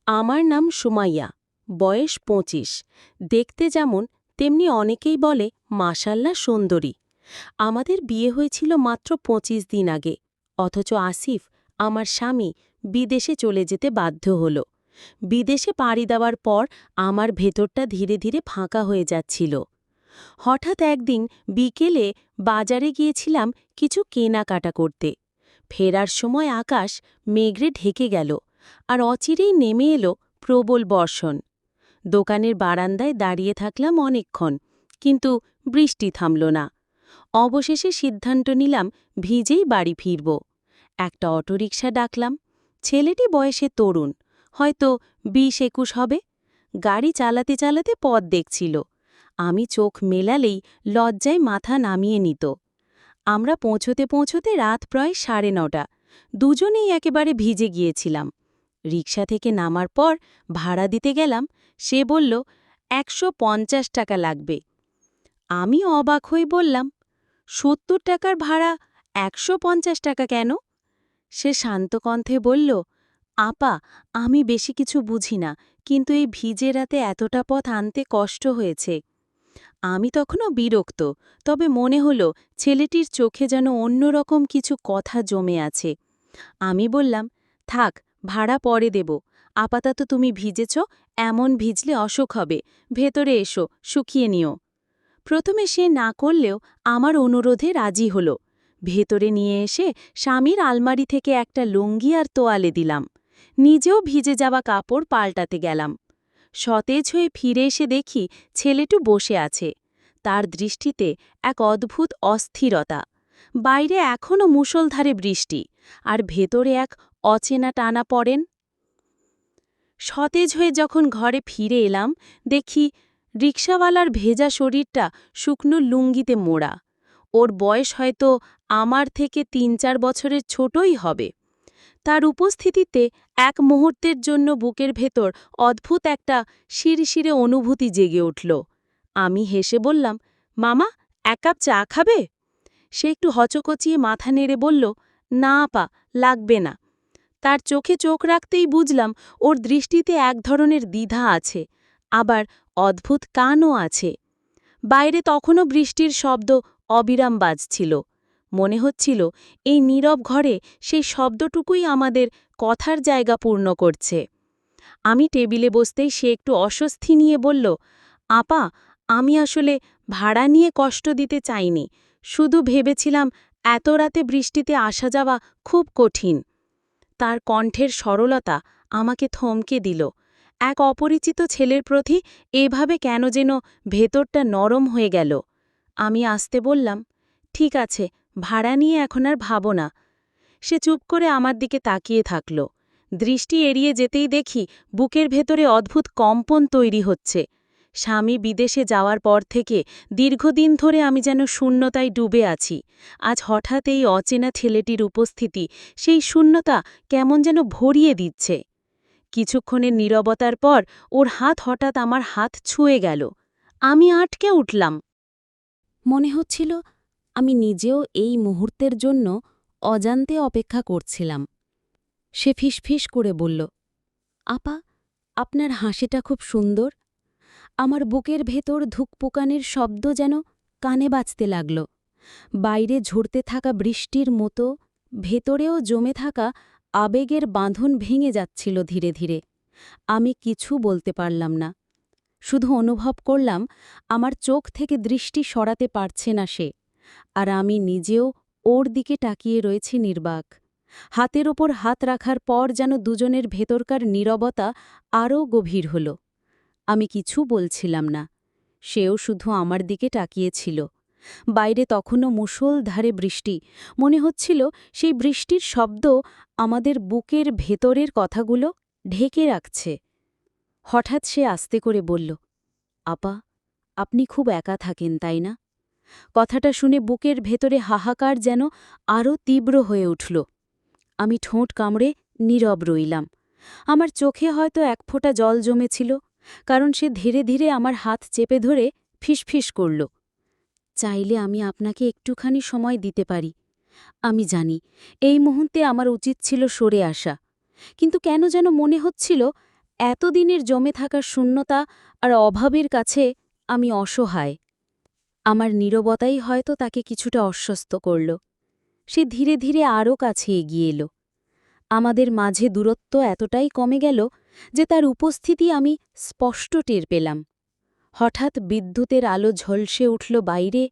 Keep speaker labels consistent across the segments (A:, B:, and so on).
A: আমার নাম সুমাইয়া, বয়স ২৫। দেখতে যেমন, তেমনি অনেকেই বলে মাশাল্লাহ সুন্দরী। আমাদের বিয়ে হয়েছিল মাত্র ২৫ দিন আগে, অথচ আসিফ, আমার স্বামী, বিদেশে চলে যেতে বাধ্য হল। বিদেশে পাড়ি দেওয়ার পর আমার ভেতরটা ধীরে ধীরে ফাঁকা হয়ে যাচ্ছিল। হঠাৎ একদিন বিকেলে বাজারে গিয়েছিলাম কিছু কেনাকাটা করতে। ফেরার সময় আকাশ মেঘে ঢেকে গেল, আর অচিরেই নেমে এলো প্রবল বর্ষণ। দোকানের বারান্দায় দাঁড়িয়ে থাকলাম অনেকক্ষণ, কিন্তু বৃষ্টি থামল না। অবশেষে সিদ্ধান্ত নিলাম ভিজেই বাড়ি ফিরব। একটা অটোরিকশা ডাকলাম। ছেলেটি বয়সে তরুণ, হয়তো ২০-২১ হবে। গাড়ি চালাতে চালাতে পথ দেখছিল। আমি চোখ মেলালেই লজ্জায় মাথা নামিয়ে নিত। আমরা পৌঁছতে পৌঁছতে রাত প্রায় ৯:৩০। দুজনেই একেবারে ভিজে গিয়েছিলাম। রিকশা থেকে নামার পর ভাড়া দিতে গেলাম। সে বলল ১৫০ টাকা লাগবে। আমি অবাক হয়ে বললাম, ৭০ টাকার ভাড়া ১৫০ টাকা কেন? সে শান্ত কণ্ঠে বলল, আপা, আমি বেশি কিছু বুঝি না, কিন্তু এই ভিজে রাতে এতটা পথ আনতে কষ্ট হয়েছে। আমি তখনও বিরক্ত, তবে মনে হলো ছেলেটির চোখে যেন অন্যরকম কিছু কথা জমে আছে। আমি বললাম, থাক, ভাড়া পরে দেব। আপাতত তুমি ভিজেছ, এমন ভিজলে অসুখ হবে। ভেতরে এসো, শুকিয়ে নিও। প্রথমে সে না করলেও আমার অনুরোধে রাজি হল। ভেতরে নিয়ে এসে স্বামীর আলমারি থেকে একটা লুঙ্গি আর তোয়ালে দিলাম। নিজেও ভিজে যাওয়া কাপড় পাল্টাতে গেলাম। সতেজ হয়ে ফিরে এসে দেখি ছেলেটু বসে আছে। তার দৃষ্টিতে এক অদ্ভুত অস্থিরতা। বাইরে এখনও মুষলধারে বৃষ্টি, আর ভেতরে এক অচেনা টানা পড়েন। সতেজ হয়ে যখন ঘরে ফিরে এলাম, দেখি রিকশাওয়ালার ভেজা শরীরটা শুকনো লুঙ্গিতে মোড়া। ওর বয়স হয়তো আমার থেকে ৩-৪ বছরের ছোটই হবে। তার উপস্থিতিতে এক মুহূর্তের জন্য বুকের ভেতর অদ্ভুত একটা শিরশিরে অনুভূতি জেগে উঠল। আমি হেসে বললাম, মামা, ১ কাপ চা খাবে? সে একটু হচকচিয়ে মাথা নেড়ে বলল, না আপা, লাগবে না। তার চোখে চোখ রাখতেই বুঝলাম ওর দৃষ্টিতে এক ধরনের দ্বিধা আছে, আবার অদ্ভুত কানও আছে। বাইরে তখনও বৃষ্টির শব্দ অবিরাম বাজছিল। মনে হচ্ছিল এই নীরব ঘরে সেই শব্দটুকুই আমাদের কথার জায়গা পূর্ণ করছে। আমি টেবিলে বসতেই সে একটু অস্বস্তি নিয়ে বলল, আপা, আমি আসলে ভাড়া নিয়ে কষ্ট দিতে চাইনি, শুধু ভেবেছিলাম এত রাতে বৃষ্টিতে আসা যাওয়া খুব কঠিন। তার কণ্ঠের সরলতা আমাকে থমকে দিল। এক অপরিচিত ছেলের প্রতি এভাবে কেন যেন ভেতরটা নরম হয়ে গেল। আমি আস্তে বললাম, ঠিক আছে, ভাড়া নিয়ে এখন আর ভাবো না। সে চুপ করে আমার দিকে তাকিয়ে থাকল। দৃষ্টি এড়িয়ে যেতেই দেখি বুকের ভেতরে অদ্ভুত কম্পন তৈরি হচ্ছে। স্বামী বিদেশে যাওয়ার পর থেকে দীর্ঘদিন ধরে আমি যেন শূন্যতায় ডুবে আছি। আজ হঠাৎ এই অচেনা ছেলেটির উপস্থিতি সেই শূন্যতা কেমন যেন ভরিয়ে দিচ্ছে। কিছুক্ষণের নীরবতার পর ওর হাত হঠাৎ আমার হাত ছুঁয়ে গেল। আমি আটকে উঠলাম। মনে হচ্ছিল আমি নিজেও এই মুহূর্তের জন্য অজান্তে অপেক্ষা করছিলাম। সে ফিসফিস করে বলল, আপা, আপনার হাসিটা খুব সুন্দর। আমার বুকের ভেতর ধুকপুকানির শব্দ যেন কানে বাজতে লাগল। বাইরে ঝরতে থাকা বৃষ্টির মতো ভেতরেও জমে থাকা আবেগের বাঁধন ভেঙে যাচ্ছিল ধীরে ধীরে। আমি কিছু বলতে পারলাম না, শুধু অনুভব করলাম আমার চোখ থেকে দৃষ্টি সরাতে পারছে না সে, আর আমি নিজেও ওর দিকে তাকিয়ে রয়েছি নির্বাক। হাতের ওপর হাত রাখার পর যেন দুজনের ভেতরকার নীরবতা আরও গভীর হল। আমি কিছু বলছিলাম না, সেও শুধু আমার দিকে তাকিয়েছিল। বাইরে তখনও মুষলধারে বৃষ্টি, মনে হচ্ছিল সেই বৃষ্টির শব্দ আমাদের বুকের ভেতরের কথাগুলো ঢেকে রাখছে। হঠাৎ সে আস্তে করে বলল, আপা, আপনি খুব একা থাকেন, তাই না? কথাটা শুনে বুকের ভেতরে হাহাকার যেন আরও তীব্র হয়ে উঠল। আমি ঠোঁট কামড়ে নীরব রইলাম। আমার চোখে হয়তো এক ফোঁটা জল জমেছিল, কারণ সে ধীরে ধীরে আমার হাত চেপে ধরে ফিসফিস করল, চাইলে আমি আপনাকে একটুখানি সময় দিতে পারি। আমি জানি এই মুহূর্তে আমার উচিত ছিল সরে আসা, কিন্তু কেন যেন মনে হচ্ছিল এতদিনের জমে থাকা শূন্যতা আর অভাবের কাছে আমি অসহায়। আমার নীরবতাই হয়তো তাকে কিছুটা অস্বস্ত করল। সে ধীরে ধীরে আরও কাছে এগিয়ে এলো। আমাদের মাঝে দূরত্ব এতটাই কমে গেল যে তার উপস্থিতি আমি স্পষ্ট টের পেলাম। হঠাৎ বিদ্যুতের আলো ঝলসে উঠল বাইরে,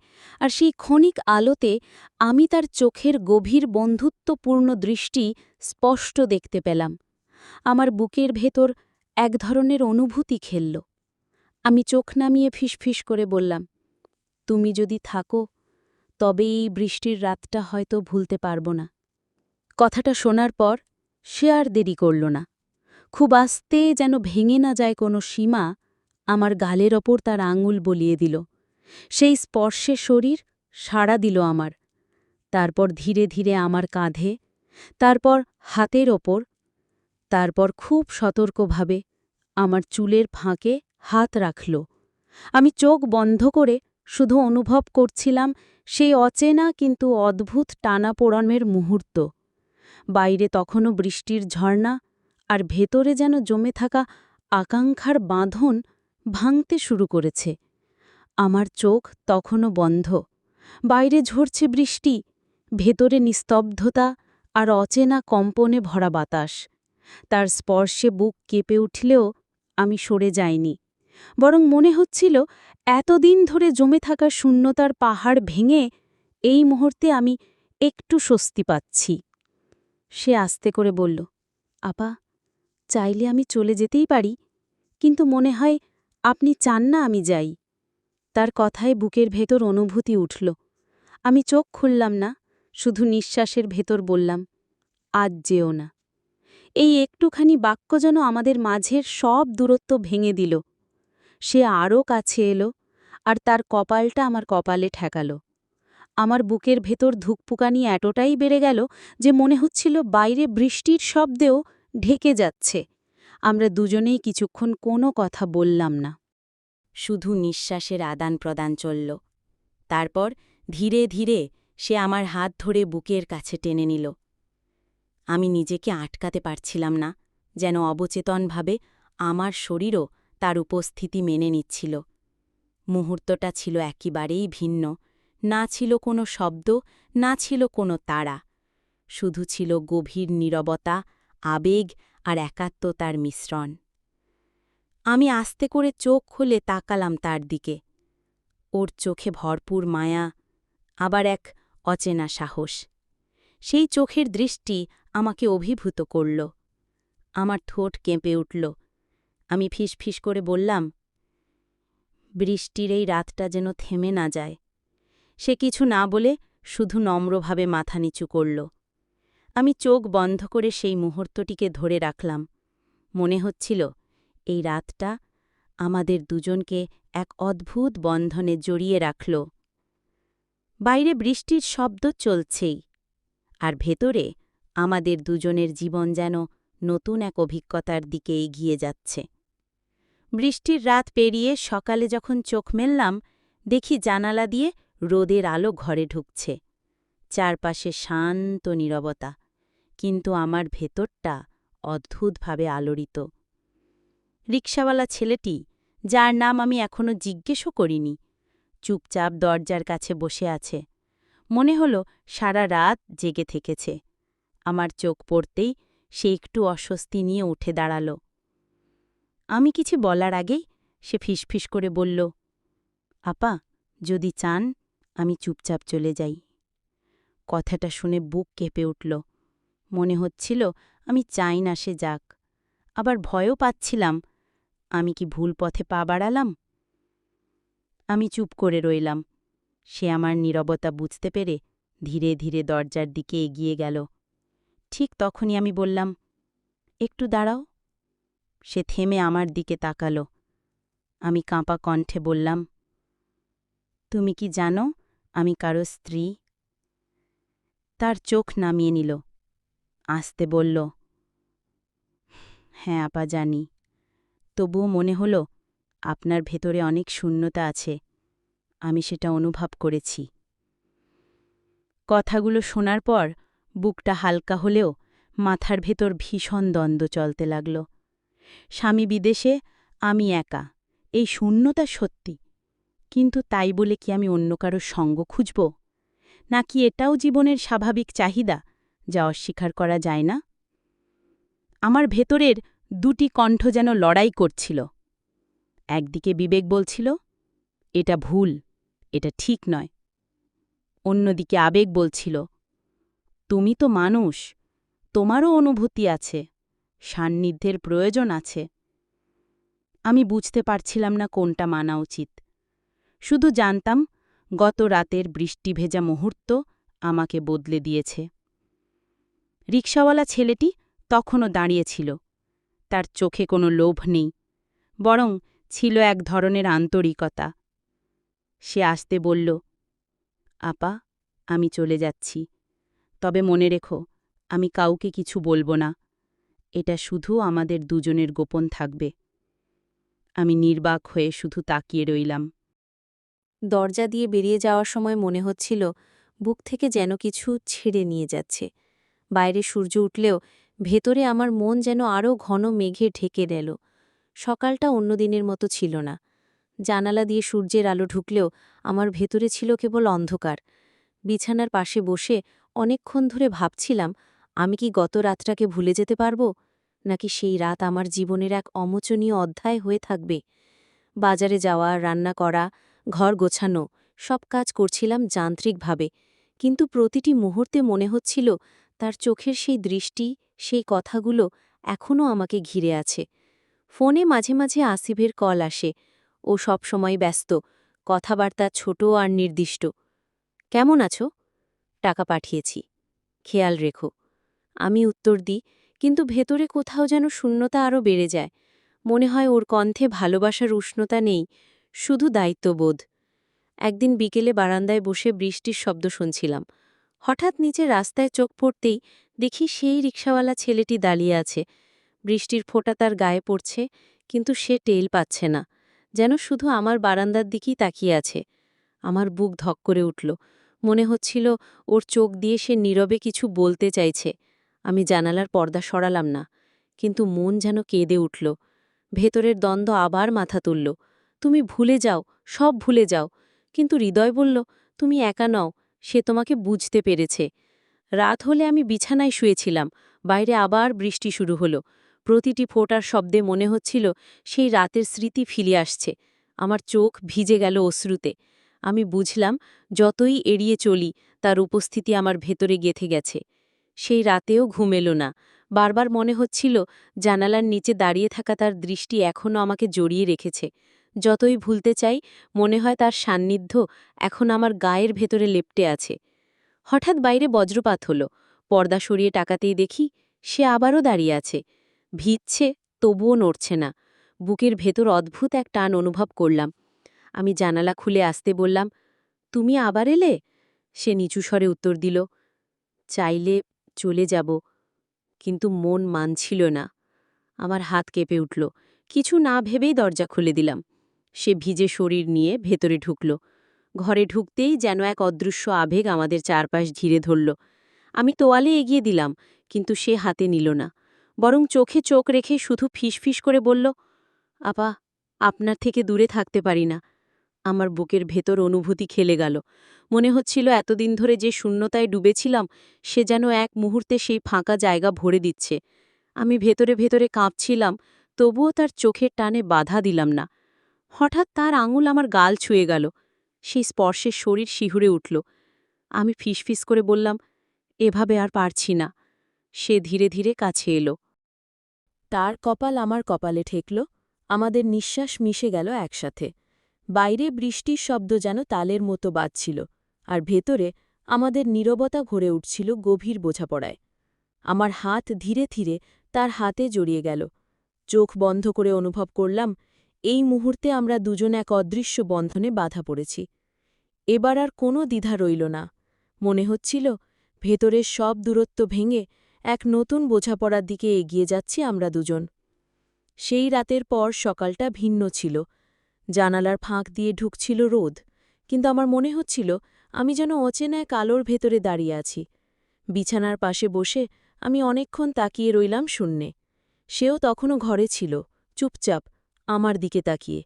A: আর সেই ক্ষণিক আলোতে আমি তার চোখের গভীর বন্ধুত্বপূর্ণ দৃষ্টি স্পষ্ট দেখতে পেলাম। আমার বুকের ভেতর এক ধরনের অনুভূতি খেলল। আমি চোখ নামিয়ে ফিসফিস করে বললাম, তুমি যদি থাকো তবে এই বৃষ্টির রাতটা হয়তো ভুলতে পারব না। কথাটা শোনার পর সে আর দেরি করল না। খুব আস্তে, যেন ভেঙে না যায় কোনো সীমা, আমার গালের ওপর তার আঙুল বলিয়ে দিল। সেই স্পর্শে শরীর সাড়া দিল আমার। তারপর ধীরে ধীরে আমার কাঁধে, তারপর হাতের ওপর, তারপর খুব সতর্কভাবে আমার চুলের ফাঁকে হাত রাখল। আমি চোখ বন্ধ করে শুধু অনুভব করছিলাম সেই অচেনা কিন্তু অদ্ভুত টানাপোড়েনের মুহূর্ত। বাইরে তখনও বৃষ্টির ঝর্ণা, আর ভেতরে যেন জমে থাকা আকাঙ্ক্ষার বাঁধন ভাঙতে শুরু করেছে। আমার চোখ তখনও বন্ধ। বাইরে ঝরছে বৃষ্টি, ভেতরে নিস্তব্ধতা আর অচেনা কম্পনে ভরা বাতাস। তার স্পর্শে বুক কেঁপে উঠলেও আমি সরে যাইনি, বরং মনে হচ্ছিল এতদিন ধরে জমে থাকা শূন্যতার পাহাড় ভেঙে এই মুহূর্তে আমি একটু স্বস্তি পাচ্ছি। সে আস্তে করে বলল, আপা, চাইলে আমি চলে যেতেই পারি, কিন্তু মনে হয় আপনি চান না আমি যাই। তার কথায় বুকের ভেতর অনুভূতি উঠল। আমি চোখ খুললাম না, শুধু নিঃশ্বাসের ভেতর বললাম, আজ যেও না। এই একটুখানি বাক্য যেন আমাদের মাঝের সব দূরত্ব ভেঙে দিল। সে আরও কাছে এলো, আর তার কপালটা আমার কপালে ঠেকাল। আমার বুকের ভেতর ধুকপুকানি এতটাই বেড়ে গেল যে মনে হচ্ছিল বাইরে বৃষ্টির শব্দেও ঢেকে যাচ্ছে। আমরা দুজনেই কিছুক্ষণ কোনো কথা বললাম না, শুধু নিঃশ্বাসের আদান প্রদান চলল। তারপর ধীরে ধীরে সে আমার হাত ধরে বুকের কাছে টেনে নিল। আমি নিজেকে আটকাতে পারছিলাম না, যেন অবচেতনভাবে আমার শরীরও তার উপস্থিতি মেনে নিচ্ছিল। মুহূর্তটা ছিল একেবারেই ভিন্ন। না ছিল কোনো শব্দ, না ছিল কোনো তাড়া। শুধু ছিল গভীর নীরবতা, আবেগ আর একাত্মতার মিশ্রণ। আমি আস্তে করে চোখ খুলে তাকালাম তার দিকে। ওর চোখে ভরপুর মায়া, আবার এক অচেনা সাহস। সেই চোখের দৃষ্টি আমাকে অভিভূত করল। আমার ঠোঁট কেঁপে উঠল। আমি ফিসফিস করে বললাম, বৃষ্টির এই রাতটা যেন থেমে না যায়। সে কিছু না বলে শুধু নম্রভাবে মাথা নিচু করল। আমি চোখ বন্ধ করে সেই মুহূর্তটিকে ধরে রাখলাম। মনে হচ্ছিল এই রাতটা আমাদের দুজনকে এক অদ্ভুত বন্ধনে জড়িয়ে রাখল। বাইরে বৃষ্টির শব্দ চলছেই, আর ভেতরে আমাদের দুজনের জীবন যেন নতুন এক অভিজ্ঞতার দিকে এগিয়ে যাচ্ছে। বৃষ্টির রাত পেরিয়ে সকালে যখন চোখ মেললাম, দেখি জানালা দিয়ে রোদের আলো ঘরে ঢুকছে। চারপাশে শান্ত নীরবতা, কিন্তু আমার ভেতরটা অদ্ভুতভাবে আলোড়িত। রিকশাওয়ালা ছেলেটি, যার নাম আমি এখনো জিজ্ঞেসও করিনি, চুপচাপ দরজার কাছে বসে আছে। মনে হলো সারা রাত জেগে থেকেছে। আমার চোখ পড়তেই সে একটু অস্বস্তি নিয়ে উঠে দাঁড়াল। আমি কিছু বলার আগেই সে ফিসফিস করে বলল, আপা, যদি চান আমি চুপচাপ চলে যাই। কথাটা শুনে বুক কেঁপে উঠল। মনে হচ্ছিল আমি চাই না সে যাক, আবার ভয়ও পাচ্ছিলাম আমি কি ভুল পথে পা বাড়ালাম। আমি চুপ করে রইলাম। সে আমার নীরবতা বুঝতে পেরে ধীরে ধীরে দরজার দিকে এগিয়ে গেল। ঠিক তখনই আমি বললাম, একটু দাঁড়াও। সে থেমে আমার দিকে তাকাল। আমি কাঁপা কণ্ঠে বললাম, তুমি কি জানো আমি কারো স্ত্রী? তার চোখ নামিয়ে নিল, আস্তে বলল, হ্যাঁ আপা, জানি। তবুও মনে হলো আপনার ভেতরে অনেক শূন্যতা আছে, আমি সেটা অনুভব করেছি। কথাগুলো শোনার পর বুকটা হালকা হলেও মাথার ভেতর ভীষণ দ্বন্দ্ব চলতে লাগল। স্বামী বিদেশে, আমি একা। এই শূন্যতা সত্যি। কিন্তু তাই বলে কি আমি অন্য কারো সঙ্গ খুঁজব? নাকি এটাও জীবনের স্বাভাবিক চাহিদা, যা অস্বীকার করা যায় না? আমার ভেতরের দুটি কণ্ঠ যেন লড়াই করছিল। একদিকে বিবেক বলছিল, এটা ভুল, এটা ঠিক নয়। অন্যদিকে আবেগ বলছিল, তুমি তো মানুষ, তোমারও অনুভূতি আছে, সান্নিধ্যের প্রয়োজন আছে। আমি বুঝতে পারছিলাম না কোনটা মানা উচিত। শুধু জানতাম গত রাতের বৃষ্টি ভেজা মুহূর্ত আমাকে বদলে দিয়েছে। রিকশাওয়ালা ছেলেটি তখনও দাঁড়িয়েছিল। তার চোখে কোনো লোভ নেই, বরং ছিল এক ধরনের আন্তরিকতা। সে আসতে বলল, আপা, আমি চলে যাচ্ছি, তবে মনে রেখো, আমি কাউকে কিছু বলবো না। এটা শুধু আমাদের দুজনের গোপন থাকবে। আমি নির্বাক হয়ে শুধু তাকিয়ে রইলাম।
B: দরজা দিয়ে বেরিয়ে যাওয়ার সময় মনে হচ্ছিল বুক থেকে যেন কিছু ছেড়ে নিয়ে যাচ্ছে। বাইরে সূর্য উঠলেও ভেতরে আমার মন যেন আরও ঘন মেঘে ঢেকে গেল। সকালটা অন্য দিনের মতো ছিল না। জানালা দিয়ে সূর্যের আলো ঢুকলেও আমার ভেতরে ছিল কেবল অন্ধকার। বিছানার পাশে বসে অনেকক্ষণ ধরে ভাবছিলাম, আমি কি গত রাতটাকে ভুলে যেতে পারব, নাকি সেই রাত আমার জীবনের এক অমোচনীয় অধ্যায় হয়ে থাকবে। বাজারে যাওয়া, রান্না করা, ঘর গোছানো, সব কাজ করছিলাম যান্ত্রিকভাবে, কিন্তু প্রতিটি মুহূর্তে মনে হচ্ছিল তার চোখের সেই দৃষ্টি, সেই কথাগুলো এখনও আমাকে ঘিরে আছে। ফোনে মাঝে মাঝে আসিফের কল আসে। ও সবসময় ব্যস্ত, কথাবার্তা ছোট আর নির্দিষ্ট। কেমন আছো? টাকা পাঠিয়েছি, খেয়াল রেখো। আমি উত্তর দিই, কিন্তু ভেতরে কোথাও যেন শূন্যতা আরও বেড়ে যায়। মনে হয় ওর কণ্ঠে ভালোবাসার উষ্ণতা নেই, শুধু দায়িত্ববোধ। একদিন বিকেলে বারান্দায় বসে বৃষ্টির শব্দ শুনছিলাম। হঠাৎ নিচে রাস্তায় চোখ পড়তেই দেখি সেই রিকশাওয়ালা ছেলেটি দাঁড়িয়ে আছে। বৃষ্টির ফোঁটা তার গায়ে পড়ছে, কিন্তু সে টেল পাচ্ছে না, যেন শুধু আমার বারান্দার দিকেই তাকিয়ে আছে। আমার বুক ধক করে উঠল। মনে হচ্ছিল ওর চোখ দিয়ে সে নীরবে কিছু বলতে চাইছে। আমি জানালার পর্দা সরালাম না, কিন্তু মন যেন কেঁদে উঠল। ভেতরের দ্বন্দ্ব আবার মাথা তুলল। তুমি ভুলে যাও, সব ভুলে যাও। কিন্তু হৃদয় বলল, তুমি একা নও, সে তোমাকে বুঝতে পেরেছে। রাত হলে আমি বিছানায় শুয়েছিলাম। বাইরে আবার বৃষ্টি শুরু হলো। প্রতিটি ফোঁটার শব্দে মনে হচ্ছিল সেই রাতের স্মৃতি ফিরে আসছে। আমার চোখ ভিজে গেল অশ্রুতে। আমি বুঝলাম, যতই এড়িয়ে চলি, তার উপস্থিতি আমার ভেতরে গেঁথে গেছে। সেই রাতেও ঘুম এলো না। বারবার মনে হচ্ছিল জানালার নিচে দাঁড়িয়ে থাকা তার দৃষ্টি এখনও আমাকে জড়িয়ে রেখেছে। যতই ভুলতে চাই, মনে হয় তার সান্নিধ্য এখন আমার গায়ের ভেতরে লেপ্টে আছে। হঠাৎ বাইরে বজ্রপাত হলো। পর্দা সরিয়ে তাকাতেই দেখি সে আবারও দাঁড়িয়ে আছে। ভিজছে, তবুও নড়ছে না। বুকের ভেতর অদ্ভুত এক টান অনুভব করলাম। আমি জানালা খুলে আসতে বললাম, তুমি আবার এলে? সে নিচু স্বরে উত্তর দিল, চাইলে চলে যাব, কিন্তু মন মানছিল না। আমার হাত কেঁপে উঠল। কিছু না ভেবেই দরজা খুলে দিলাম। সে ভিজে শরীর নিয়ে ভেতরে ঢুকল। ঘরে ঢুকতেই যেন এক অদৃশ্য আবেগ আমাদের চারপাশ ঘিরে ধরল। আমি তোয়ালে এগিয়ে দিলাম, কিন্তু সে হাতে নিল না, বরং চোখে চোখ রেখে শুধু ফিসফিস করে বলল, আপা, আপনার থেকে দূরে থাকতে পারি না। আমার বুকের ভেতর অনুভূতি খেলে গেল। মনে হচ্ছিল এতদিন ধরে যে শূন্যতায় ডুবেছিলাম, সে যেন এক মুহূর্তে সেই ফাঁকা জায়গা ভরে দিচ্ছে। আমি ভেতরে ভেতরে কাঁপছিলাম, তবুও তার চোখের টানে বাধা দিলাম না। হঠাৎ তার আঙুল আমার গাল ছুঁয়ে গেল। সেই স্পর্শে শরীর শিহুরে উঠল। আমি ফিসফিস করে বললাম, এভাবে আর পারছি না। সে ধীরে ধীরে কাছে এলো। তার কপাল আমার কপালে ঠেকল। আমাদের নিঃশ্বাস মিশে গেল একসাথে। বাইরে বৃষ্টির শব্দ যেন তালের মতো বাজছিল, আর ভেতরে আমাদের নীরবতা ভরে উঠছিল গভীর বোঝাপড়ায়। আমার হাত ধীরে ধীরে তার হাতে জড়িয়ে গেল। চোখ বন্ধ করে অনুভব করলাম, এই মুহূর্তে আমরা দুজন এক অদৃশ্য বন্ধনে বাধা পড়েছি। এবার আর কোনো দ্বিধা রইল না। মনে হচ্ছিল ভেতরের সব দূরত্ব ভেঙে এক নতুন বোঝাপড়ার দিকে এগিয়ে যাচ্ছি আমরা দুজন। সেই রাতের পর সকালটা ভিন্ন ছিল। জানালার ফাঁক দিয়ে ঢুকছিল রোদ, কিন্তু আমার মনে হচ্ছিল আমি যেন অচেনা এক আলোর ভেতরে দাঁড়িয়ে আছি। বিছানার পাশে বসে আমি অনেকক্ষণ তাকিয়ে রইলাম শূন্যে।
A: সেও তখনও ঘরে ছিল, চুপচাপ, আমার দিকে তাকিয়ে।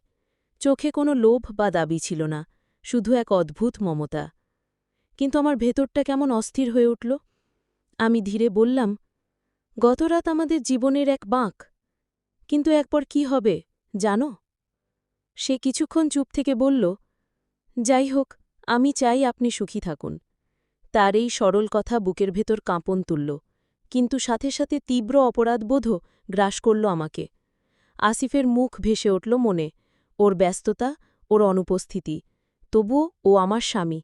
A: চোখে কোনো লোভ বা দাবি ছিল না, শুধু এক অদ্ভুত মমতা। কিন্তু আমার ভেতরটা কেমন অস্থির হয়ে উঠল। আমি ধীরে বললাম, গতরাত আমাদের জীবনের এক বাঁক, কিন্তু একপর কি হবে জানো? সে কিছুক্ষণ চুপ থেকে বলল, যাই হোক, আমি চাই আপনি সুখী থাকুন। তার এই সরল কথা বুকের ভেতর কাঁপন তুলল, কিন্তু সাথে সাথে তীব্র অপরাধবোধও গ্রাস করল আমাকে। আসিফের মুখ ভেসে উঠল মনে, ওর ব্যস্ততা, ওর অনুপস্থিতি। তবুও ও আমার স্বামী।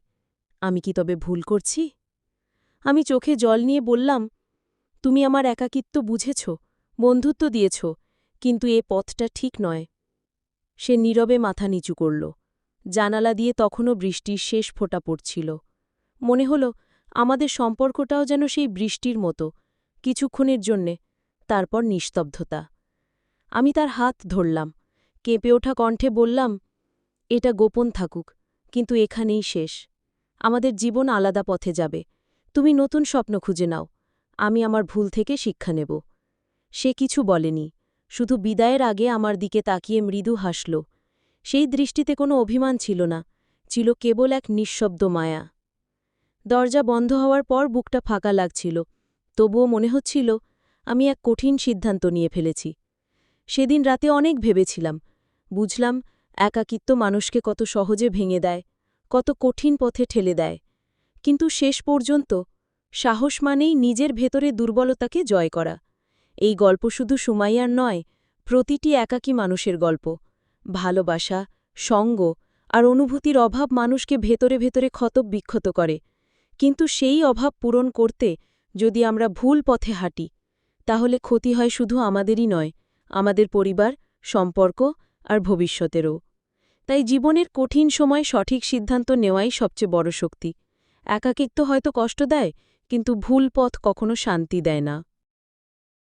A: আমি কি তবে ভুল করছি? আমি চোখে জল নিয়ে বললাম, তুমি আমার একাকিত্ব বুঝেছ, বন্ধুত্ব দিয়েছ, কিন্তু এ পথটা ঠিক নয়। সে নীরবে মাথা নিচু করল। জানালা দিয়ে তখনও বৃষ্টির শেষ ফোঁটা পড়ছিল। মনে হল আমাদের সম্পর্কটাও যেন সেই বৃষ্টির মতো, কিছুক্ষণের জন্যে, তারপর নিস্তব্ধতা। আমি তার হাত ধরলাম, কেঁপে ওঠা কণ্ঠে বললাম, এটা গোপন থাকুক, কিন্তু এখানেই শেষ। আমাদের জীবন আলাদা পথে যাবে। তুমি নতুন স্বপ্ন খুঁজে নাও, আমি আমার ভুল থেকে শিক্ষা নেব। সে কিছু বলেনি, শুধু বিদায়ের আগে আমার দিকে তাকিয়ে মৃদু হাসল। সেই দৃষ্টিতে কোনো অভিমান ছিল না, ছিল কেবল এক নিঃশব্দ মায়া। দরজা বন্ধ হওয়ার পর বুকটা ফাঁকা লাগছিল, তবুও মনে হচ্ছিল আমি এক কঠিন সিদ্ধান্ত নিয়ে ফেলেছি। সেদিন রাতে অনেক ভেবেছিলাম, বুঝলাম একাকিত্ব মানুষকে কত সহজে ভেঙে দেয়, কত কঠিন পথে ঠেলে দেয়। কিন্তু শেষ পর্যন্ত সাহস মানেই নিজের ভেতরে দুর্বলতাকে জয় করা। এই গল্প শুধু সুমাইয়ার নয়, প্রতিটি একাকী মানুষের গল্প। ভালোবাসা, সঙ্গ আর অনুভূতির অভাব মানুষকে ভেতরে ভেতরে ক্ষতবিক্ষত করে। কিন্তু সেই অভাব পূরণ করতে যদি আমরা ভুল পথে হাঁটি, তাহলে ক্ষতি হয় শুধু আমাদেরই নয়, আমাদের পরিবার, সম্পর্ক আর ভবিষ্যতেরও। তাই জীবনের কঠিন সময় সঠিক সিদ্ধান্ত নেওয়াই সবচেয়ে বড় শক্তি। একাকিত্ব হয়তো কষ্ট দেয়, কিন্তু ভুল পথ কখনো শান্তি দেয় না।